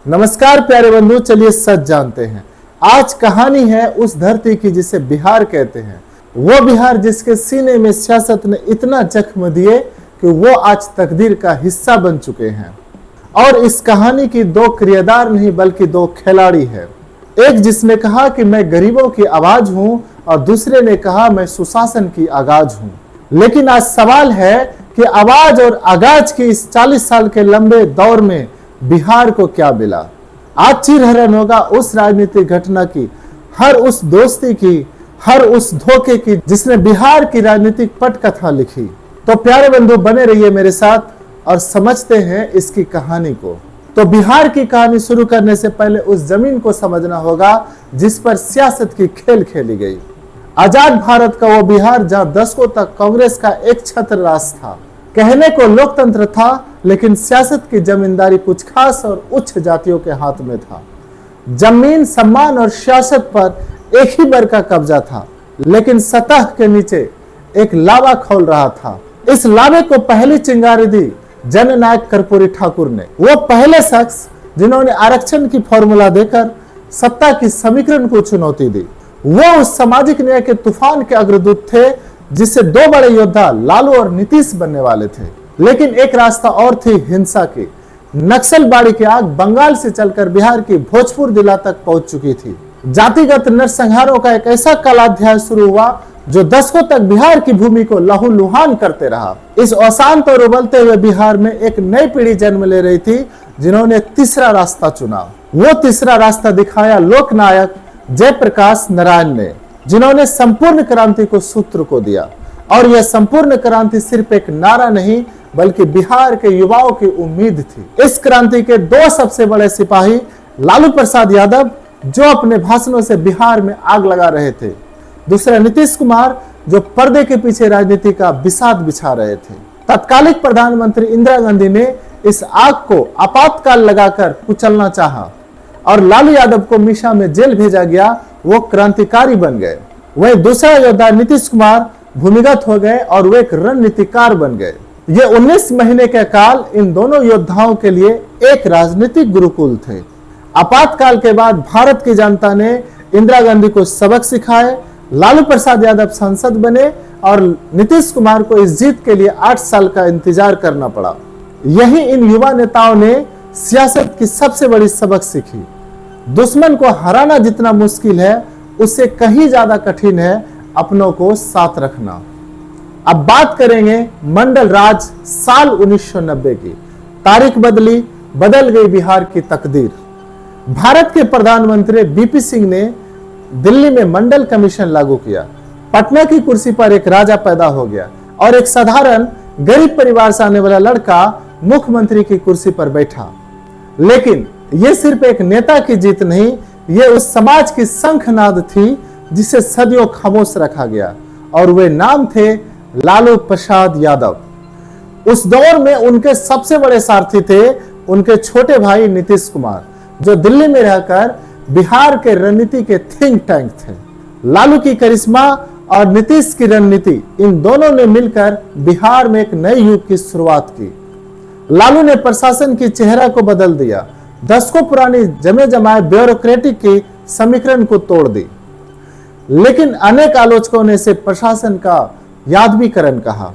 नमस्कार प्यारे बंधु, चलिए सच जानते हैं। आज कहानी है उस धरती की जिसे बिहार कहते हैं। वो बिहार जिसके सीने में सियासत ने इतना जख्म दिए कि वो आज तकदीर का हिस्सा बन चुके हैं। और इस कहानी की दो किरदार नहीं बल्कि दो खिलाड़ी हैं। एक जिसने कहा कि मैं गरीबों की आवाज हूं और दूसरे ने कहा मैं सुशासन की आगाज हूं। लेकिन आज सवाल है कि आवाज और आगाज के इस 40 साल के लंबे दौर में बिहार को क्या मिला। आज चिरहरण होगा उस राजनीतिक घटना की, हर उस दोस्ती की, हर उस धोखे की जिसने बिहार की राजनीतिक पटकथा लिखी। तो प्यारे बंधु बने रहिए मेरे साथ और समझते हैं इसकी कहानी को। तो बिहार की कहानी शुरू करने से पहले उस जमीन को समझना होगा जिस पर सियासत की खेल खेली गई। आजाद भारत का वो बिहार जहां दशकों तक कांग्रेस का एक छत्र राज था। कहने को लोकतंत्र था लेकिन सियासत की जमींदारी कुछ खास और उच्च जातियों के हाथ में था। जमीन, सम्मान और सियासत पर एक ही वर्ग का कब्जा था, लेकिन सतह के नीचे एक लावा खोल रहा था। इस लावे को पहली चिंगारी दी जननायक कर्पूरी ठाकुर ने। वो पहले शख्स जिन्होंने आरक्षण की फॉर्मूला देकर सत्ता की समीकरण को चुनौती दी। वो उस सामाजिक न्याय के तूफान के अग्रदूत थे जिससे दो बड़े योद्धा लालू और नीतीश बनने वाले थे। लेकिन एक रास्ता और थी हिंसा की। नक्सलबाड़ी की आग बंगाल से चलकर बिहार की भोजपुर जिला तक पहुंच चुकी थी। जातिगत नरसंहारों का एक ऐसा कालाध्याय शुरू हुआ जो दशकों तक बिहार की भूमि को लहूलुहान करते रहा। इस अशांत और उबलते हुए बिहार में एक नई पीढ़ी जन्म ले रही थी जिन्होंने तीसरा रास्ता चुना। वो तीसरा रास्ता दिखाया लोकनायक जयप्रकाश नारायण ने, जिन्होंने संपूर्ण क्रांति को सूत्र को दिया। और यह संपूर्ण क्रांति सिर्फ एक नारा नहीं बल्कि बिहार के युवाओं की उम्मीद थी। इस क्रांति के दो सबसे बड़े सिपाही लालू प्रसाद यादव, जो अपने भाषणों से बिहार में आग लगा रहे थे, दूसरा नीतीश कुमार, जो पर्दे के पीछे राजनीति का विषाद बिछा रहे थे। तत्कालिक प्रधानमंत्री इंदिरा गांधी ने इस आग को आपातकाल लगाकर कुचलना चाहा और लालू यादव को मीशा में जेल भेजा गया। वो क्रांतिकारी बन गए। वही दूसरा योद्धा नीतीश कुमार भूमिगत हो गए और वे एक रणनीतिकार बन गए। ये 19 महीने के काल इन दोनों योद्धाओं के लिए एक राजनीतिक गुरुकुल थे। आपातकाल के बाद भारत की जनता ने इंदिरा गांधी को सबक सिखाए, लालू प्रसाद यादव सांसद बने और नीतीश कुमार को इस जीत के लिए 8 साल का इंतजार करना पड़ा। यही इन युवा नेताओं ने सियासत की सबसे बड़ी सबक सीखी। दुश्मन को हराना जितना मुश्किल है उससे कहीं ज्यादा कठिन है अपनों को साथ रखना। अब बात करेंगे मंडल राज साल 1990 की। तारीख बदली, बदल गई बिहार की तकदीर। भारत के प्रधानमंत्री बीपी सिंह ने दिल्ली में मंडल कमीशन लागू किया। पटना की कुर्सी पर एक राजा पैदा हो गया और एक साधारण गरीब परिवार से आने वाला लड़का मुख्यमंत्री की कुर्सी पर बैठा। लेकिन यह सिर्फ एक नेता की जीत नहीं, यह उस समाज की शंखनाद थी जिसे सदियों खामोश रखा गया और वे नाम थे लालू प्रसाद यादव। उस दौर में उनके सबसे बड़े सारथी थे उनके छोटे भाई नीतीश कुमार, जो दिल्ली में रहकर बिहार के रणनीति के थिंक टैंक थे। लालू की करिश्मा और नीतीश की रणनीति, इन दोनों ने मिलकर बिहार में एक नए युग की शुरुआत की। लालू ने प्रशासन की चेहरा को बदल दिया, दशकों पुरानी जमे जमाए ब्यूरोक्रेटिक की समीकरण को तोड़ दी। लेकिन अनेक आलोचकों ने इसे प्रशासन का यादवीकरण कहा।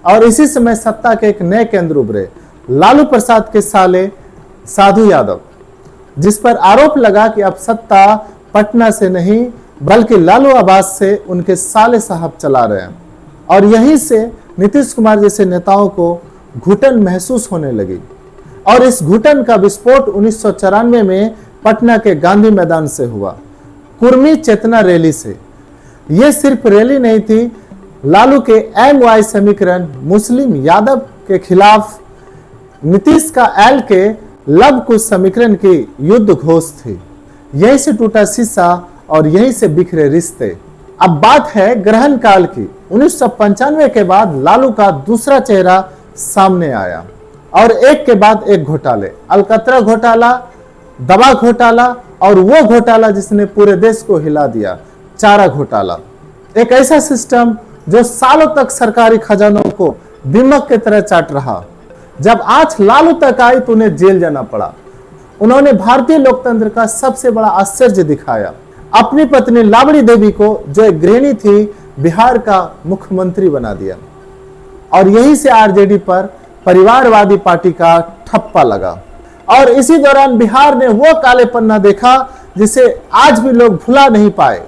और इसी समय सत्ता के एक नए केंद्र उभरे, लालू प्रसाद के साले साधु यादव, जिस पर आरोप लगा कि अब सत्ता पटना से नहीं बल्कि लालू आवास से उनके साले साहब चला रहे हैं। और यहीं से नीतीश कुमार जैसे नेताओं को घुटन महसूस होने लगी। और इस घुटन का विस्फोट 1994 में पटना के गांधी मैदान से हुआ, कुर्मी चेतना रैली से। यह सिर्फ रैली नहीं थी, लालू के एमवाई समीकरण मुस्लिम यादव के खिलाफ नीतीश का एल के लव कुश समीकरण की युद्ध घोष थी। यहीं से टूटा शीशा और यहीं से बिखरे रिश्ते। अब बात है ग्रहण काल की। 1995 के बाद लालू का दूसरा चेहरा सामने आया और एक के बाद एक घोटाले, अलकतरा घोटाला, दवा घोटाला और वो घोटाला जिसने पूरे देश को हिला दिया, चारा घोटाला। एक ऐसा सिस्टम जो सालों तक सरकारी खजानों को दीमक की तरह चाट रहा। जब आंच लालू तक आई तो उन्हें जेल जाना पड़ा। उन्होंने भारतीय लोकतंत्र का सबसे बड़ा आश्चर्य दिखाया। अपनी पत्नी लाबड़ी देवी को, जो एक गृहिणी थी, बिहार का मुख्यमंत्री बना दिया और यहीं से आरजेडी पर परिवारवादी पार्टी का ठप्पा लगा। और इसी दौरान बिहार ने वो काले पन्ना देखा जिसे आज भी लोग भुला नहीं पाए।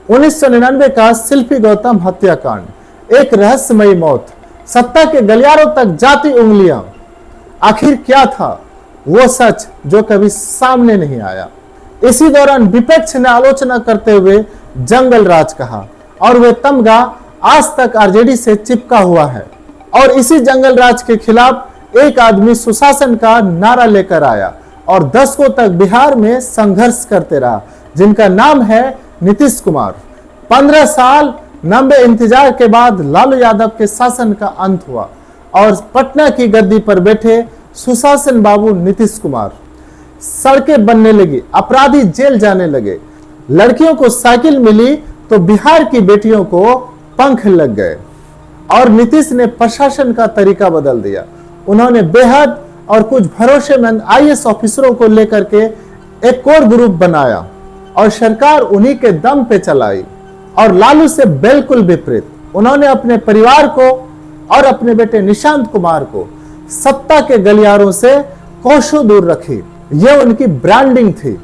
1999 का शिल्पी गौतम हत्याकांड, एक रहस्यमयी मौत, सत्ता के गलियारों तक जाती उंगलियां। आखिर क्या था वो सच जो कभी सामने नहीं आया? इसी दौरान विपक्ष ने आलोचना करते हुए जंगल राज कहा और वह तमगा आज तक आरजेडी से चिपका हुआ है। और इसी जंगल राज के खिलाफ एक आदमी सुशासन का नारा लेकर आया और दशकों तक बिहार में संघर्ष करते रहा, जिनका नाम है नीतीश कुमार। 15 साल लंबे इंतजार के बाद लालू यादव के शासन का अंत हुआ और पटना की गद्दी पर बैठे सुशासन बाबू नीतीश कुमार। सड़कें बनने लगी, अपराधी जेल जाने लगे, लड़कियों को साइकिल मिली तो बिहार की बेटियों को पंख लग गए और नीतीश ने प्रशासन का तरीका बदल दिया। उन्होंने बेहद और कुछ भरोसेमंद आईएएस ऑफिसरों को लेकर के एक कोर ग्रुप बनाया और सरकार उन्हीं के दम पे चलाई। और लालू से बिल्कुल विपरीत, उन्होंने अपने परिवार को और अपने बेटे निशांत कुमार को सत्ता के गलियारों से कोसों दूर रखी। यह उनकी ब्रांडिंग थी।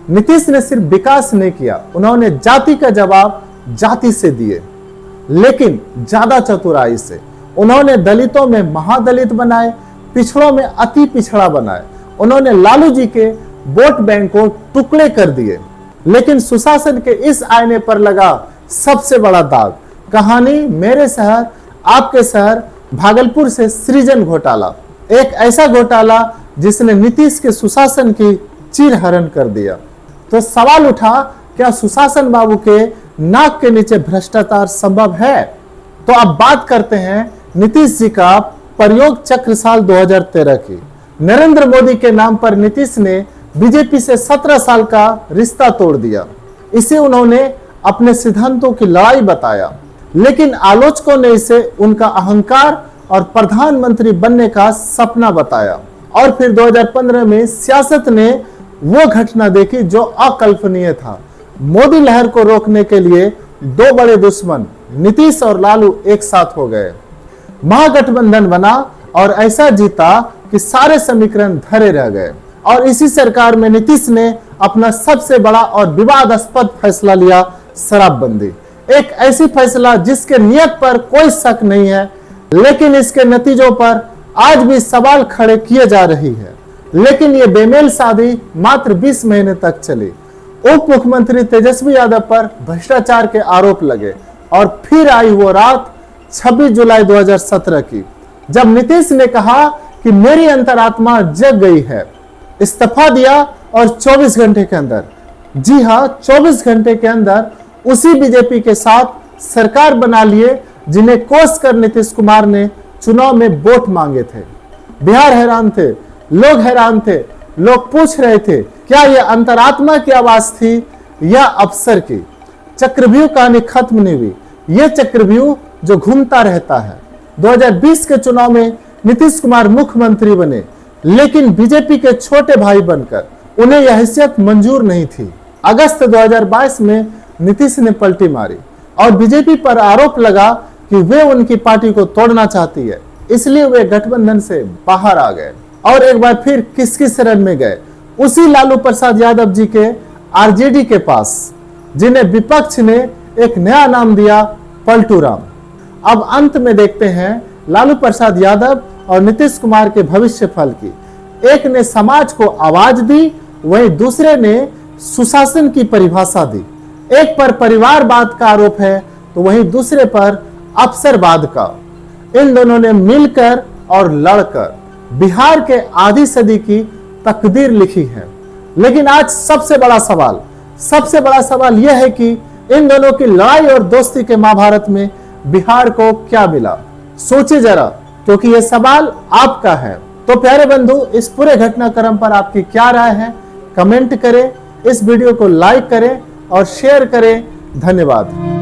नीतीश ने सिर्फ विकास नहीं किया, उन्होंने जाति का जवाब जाति से दिए, लेकिन ज्यादा चतुराई से। उन्होंने दलितों में महादलित बनाए, पिछड़ों में अति पिछड़ा बनाए। उन्होंने लालू जी के वोट बैंक को टुकड़े कर दिए। लेकिन सुशासन के इस आईने पर लगा सबसे बड़ा दाग, कहानी मेरे शहर आपके शहर भागलपुर से सृजन घोटाला। एक ऐसा घोटाला जिसने नीतीश के सुशासन की चीरहरण कर दिया। तो सवाल उठा, क्या सुशासन बाबू के नाक के नीचे भ्रष्टाचार संभव है? तो अब बात करते हैं नीतीश जी का प्रयोग चक्र साल 2013 की। नरेंद्र मोदी के नाम पर नीतीश ने बीजेपी से 17 साल का रिश्ता तोड़ दिया। इसे उन्होंने अपने सिद्धांतों की लड़ाई बताया, लेकिन आलोचकों ने इसे उनका अहंकार और प्रधानमंत्री बनने का सपना बताया। और फिर 2015 में सियासत ने वो घटना देखी जो अकल्पनीय था। मोदी लहर को रोकने के लिए दो बड़े दुश्मन नीतीश और लालू एक साथ हो गए, महागठबंधन बना और ऐसा जीता कि सारे समीकरण धरे रह गए। और इसी सरकार में नीतीश ने अपना सबसे बड़ा और विवादास्पद फैसला लिया, शराबबंदी। एक ऐसी फैसला जिसके नियत पर कोई शक नहीं है, लेकिन इसके नतीजों पर आज भी सवाल खड़े किए जा रही है। लेकिन ये बेमेल शादी मात्र 20 महीने तक चली। उप मुख्यमंत्री तेजस्वी यादव पर भ्रष्टाचार के आरोप लगे और फिर आई वो रात 26 जुलाई 2017 की, जब नीतीश ने कहा कि मेरी अंतरात्मा जग गई है, इस्तीफा दिया और 24 घंटे के अंदर, जी हां 24 घंटे के अंदर उसी बीजेपी के साथ सरकार बना लिए जिन्हें कोस कर नीतीश कुमार ने चुनाव में वोट मांगे थे। बिहार हैरान थे, लोग हैरान थे, लोग पूछ रहे थे क्या यह अंतरात्मा की आवाज थी या अफसर की। चक्रव्यूह कहानी खत्म नहीं हुई, यह चक्रव्यूह जो घूमता रहता है। 2020 के चुनाव में नीतीश कुमार मुख्यमंत्री बने, लेकिन बीजेपी के छोटे भाई बनकर उन्हें यह हैसियत मंजूर नहीं थी। अगस्त 2022 में नीतीश ने पलटी मारी और बीजेपी पर आरोप लगा कि वे उनकी पार्टी को तोड़ना चाहती है, इसलिए वे गठबंधन से बाहर आ गए और एक बार फिर किस शरण में गए, उसी लालू प्रसाद यादव जी के आरजेडी के पास, जिन्हें विपक्ष ने एक नया नाम दिया, पलटू राम। अब अंत में देखते हैं लालू प्रसाद यादव और नीतीश कुमार के भविष्य फल की। एक ने समाज को आवाज दी, वहीं दूसरे ने सुशासन की परिभाषा दी। एक पर परिवारवाद का आरोप है तो वहीं दूसरे पर अफसरवाद का। इन दोनों ने मिलकर और लड़कर बिहार के आधी सदी की तकदीर लिखी है। लेकिन आज सबसे बड़ा सवाल यह है कि इन दोनों की लड़ाई और दोस्ती के महाभारत में बिहार को क्या मिला? सोचिए जरा, क्योंकि यह सवाल आपका है। तो प्यारे बंधु, इस पूरे घटनाक्रम पर आपकी क्या राय है? कमेंट करें, इस वीडियो को लाइक करें और शेयर करें। धन्यवाद।